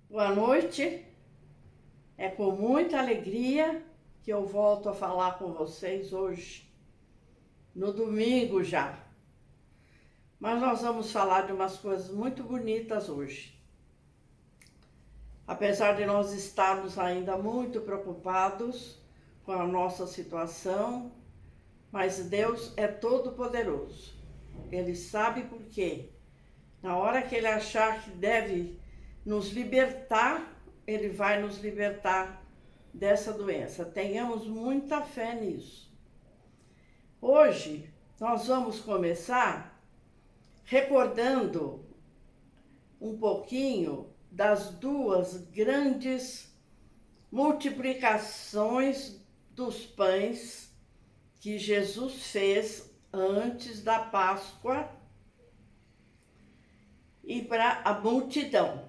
Boa noite, é com muita alegria que eu volto a falar com vocês hoje, no domingo já. Mas nós vamos falar de umas coisas muito bonitas hoje. Apesar de nós estarmos ainda muito preocupados com a nossa situação, mas Deus é todo poderoso. Ele sabe por quê. Na hora que Ele achar que deve nos libertar, Ele vai nos libertar dessa doença. Tenhamos muita fé nisso. Hoje nós vamos começar recordando um pouquinho das duas grandes multiplicações dos pães que Jesus fez antes da Páscoa e para a multidão.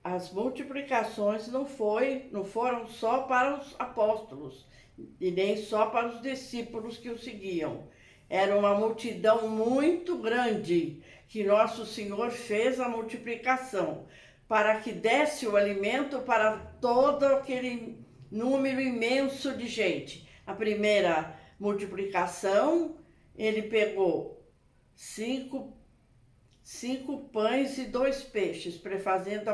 As multiplicações não foram só para os apóstolos e nem só para os discípulos que o seguiam. Era uma multidão muito grande que Nosso Senhor fez a multiplicação para que desse o alimento para todo aquele número imenso de gente. A primeira multiplicação, ele pegou cinco pães e 2 peixes, prefazendo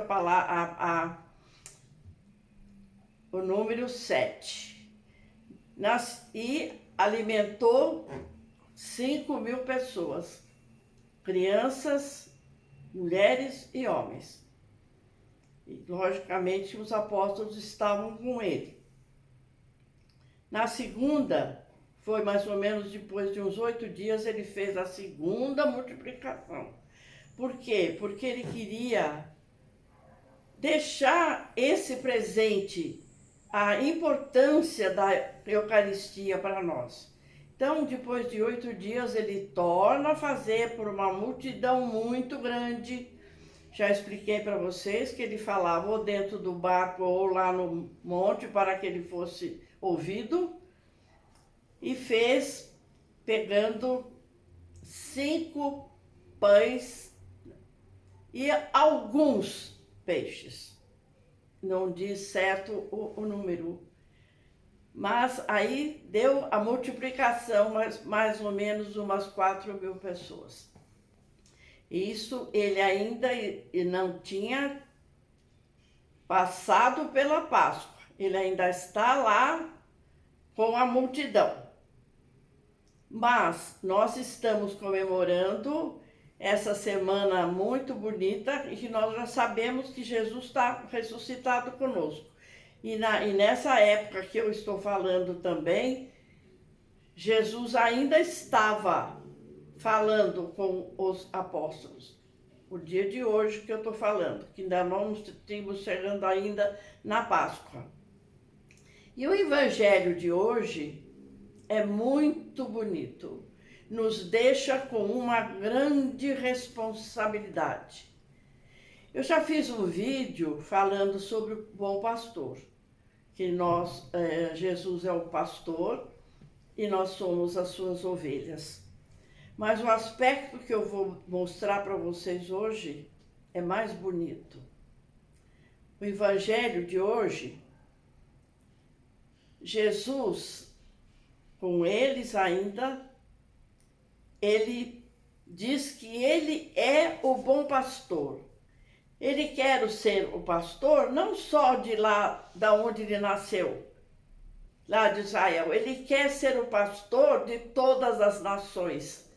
o número 7. E alimentou 5.000 pessoas, crianças, mulheres e homens. E, logicamente, os apóstolos estavam com ele. Na segunda, foi mais ou menos depois de uns 8 dias, ele fez a segunda multiplicação. Por quê? Porque ele queria deixar esse presente, a importância da Eucaristia para nós. Então, depois de 8 dias, ele torna a fazer por uma multidão muito grande. Já expliquei para vocês que ele falava ou dentro do barco ou lá no monte para que ele fosse ouvido. E fez pegando 5 pães e alguns peixes. Não diz certo o número. Mas aí deu a multiplicação, mais ou menos umas 4.000 pessoas. Isso ele ainda não tinha passado pela Páscoa. Ele ainda está lá com a multidão. Mas nós estamos comemorando essa semana muito bonita e que nós já sabemos que Jesus está ressuscitado conosco. E nessa época que eu estou falando também, Jesus ainda estava falando com os apóstolos. O dia de hoje que eu estou falando, que ainda não estamos chegando ainda na Páscoa. E o evangelho de hoje é muito bonito. Nos deixa com uma grande responsabilidade. Eu já fiz um vídeo falando sobre o bom pastor, que Jesus é o pastor e nós somos as suas ovelhas. Mas o aspecto que eu vou mostrar para vocês hoje é mais bonito. O evangelho de hoje, Jesus, com eles ainda, ele diz que ele é o bom pastor. Ele quer ser o pastor não só de lá, da onde ele nasceu, lá de Israel. Ele quer ser o pastor de todas as nações.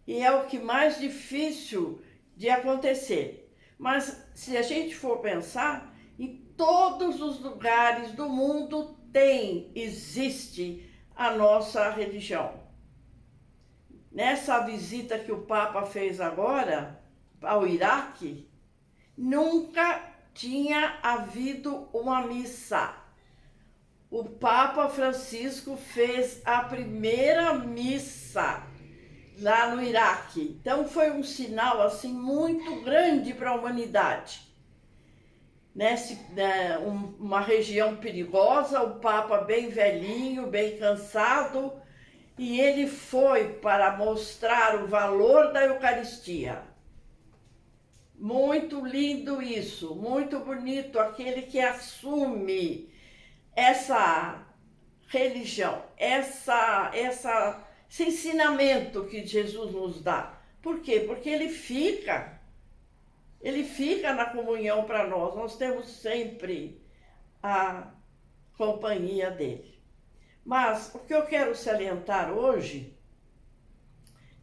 E é o que mais difícil de acontecer. Mas se a gente for pensar, em todos os lugares do mundo existe a nossa religião. Nessa visita que o Papa fez agora ao Iraque, nunca tinha havido uma missa. O Papa Francisco fez a primeira missa lá no Iraque. Então foi um sinal assim muito grande para a humanidade. Uma região perigosa, o Papa bem velhinho, bem cansado, e ele foi para mostrar o valor da Eucaristia. Muito lindo isso, muito bonito aquele que assume essa religião, esse ensinamento que Jesus nos dá. Por quê? Porque ele fica na comunhão para nós. Nós temos sempre a companhia dele. Mas o que eu quero salientar hoje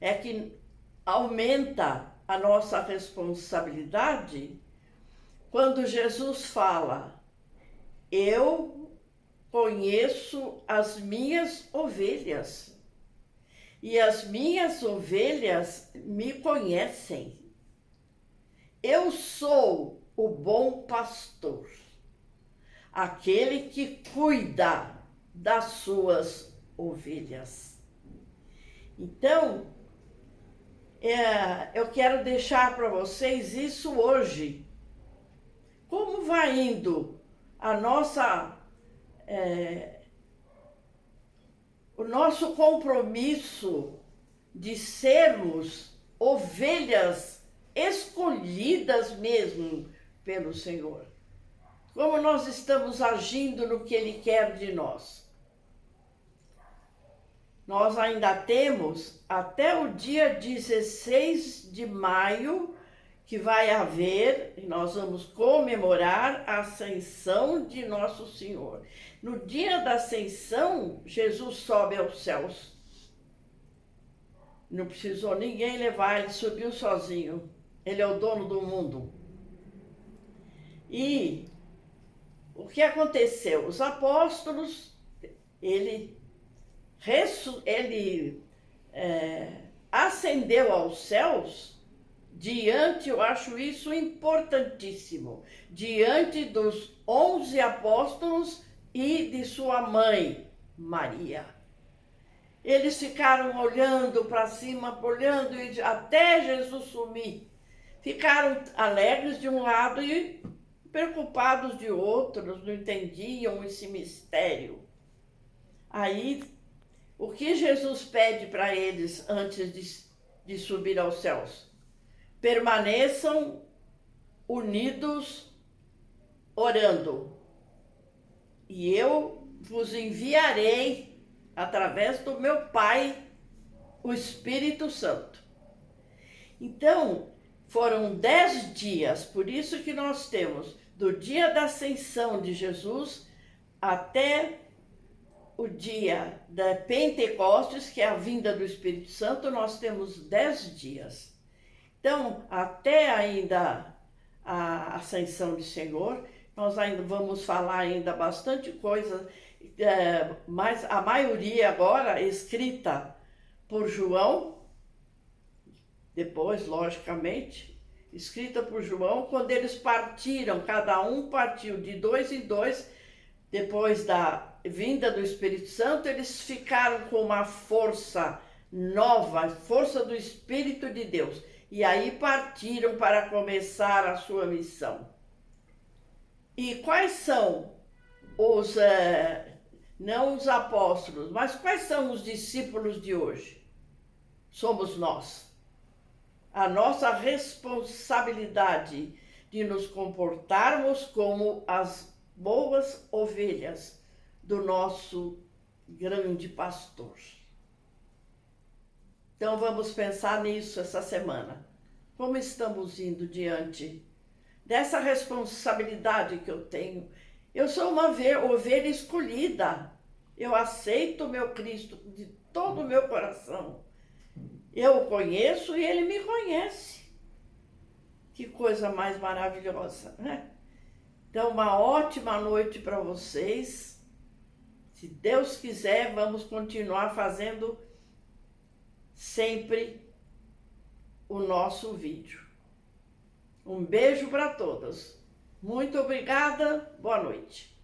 é que aumenta a nossa responsabilidade quando Jesus fala: eu conheço as minhas ovelhas e as minhas ovelhas me conhecem. Eu sou o bom pastor, aquele que cuida das suas ovelhas. Então, eu quero deixar para vocês isso hoje. Como vai indo o nosso compromisso de sermos ovelhas escolhidas mesmo pelo Senhor? Como nós estamos agindo no que Ele quer de nós? Nós ainda temos até o dia 16 de maio que vai haver, e nós vamos comemorar a ascensão de Nosso Senhor. No dia da ascensão, Jesus sobe aos céus. Não precisou ninguém levar, ele subiu sozinho. Ele é o dono do mundo. E o que aconteceu? Os apóstolos, ele ascendeu aos céus diante, eu acho isso importantíssimo, diante dos 11 apóstolos e de sua mãe, Maria. Eles ficaram olhando para cima, olhando até Jesus sumir. Ficaram alegres de um lado e preocupados de outros, não entendiam esse mistério. Aí, o que Jesus pede para eles antes de subir aos céus? Permaneçam unidos orando, e eu vos enviarei através do meu Pai o Espírito Santo. Então, foram 10 dias, por isso que nós temos do dia da ascensão de Jesus até o dia da Pentecostes, que é a vinda do Espírito Santo, nós temos 10 dias. Então, até ainda a ascensão do Senhor, nós ainda vamos falar ainda bastante coisa, mas a maioria agora escrita por João, depois, logicamente, escrita por João, quando eles partiram, cada um partiu de 2 em 2, depois da vinda do Espírito Santo, eles ficaram com uma força nova, força do Espírito de Deus. E aí partiram para começar a sua missão. E quais são não os apóstolos, mas quais são os discípulos de hoje? Somos nós. A nossa responsabilidade de nos comportarmos como as boas ovelhas do nosso grande pastor. Então vamos pensar nisso essa semana. Como estamos indo diante dessa responsabilidade que eu tenho? Eu sou uma ovelha escolhida. Eu aceito o meu Cristo de todo o meu coração. Eu o conheço e ele me conhece. Que coisa mais maravilhosa, né? Então, uma ótima noite para vocês. Se Deus quiser, vamos continuar fazendo sempre o nosso vídeo. Um beijo para todas. Muito obrigada. Boa noite.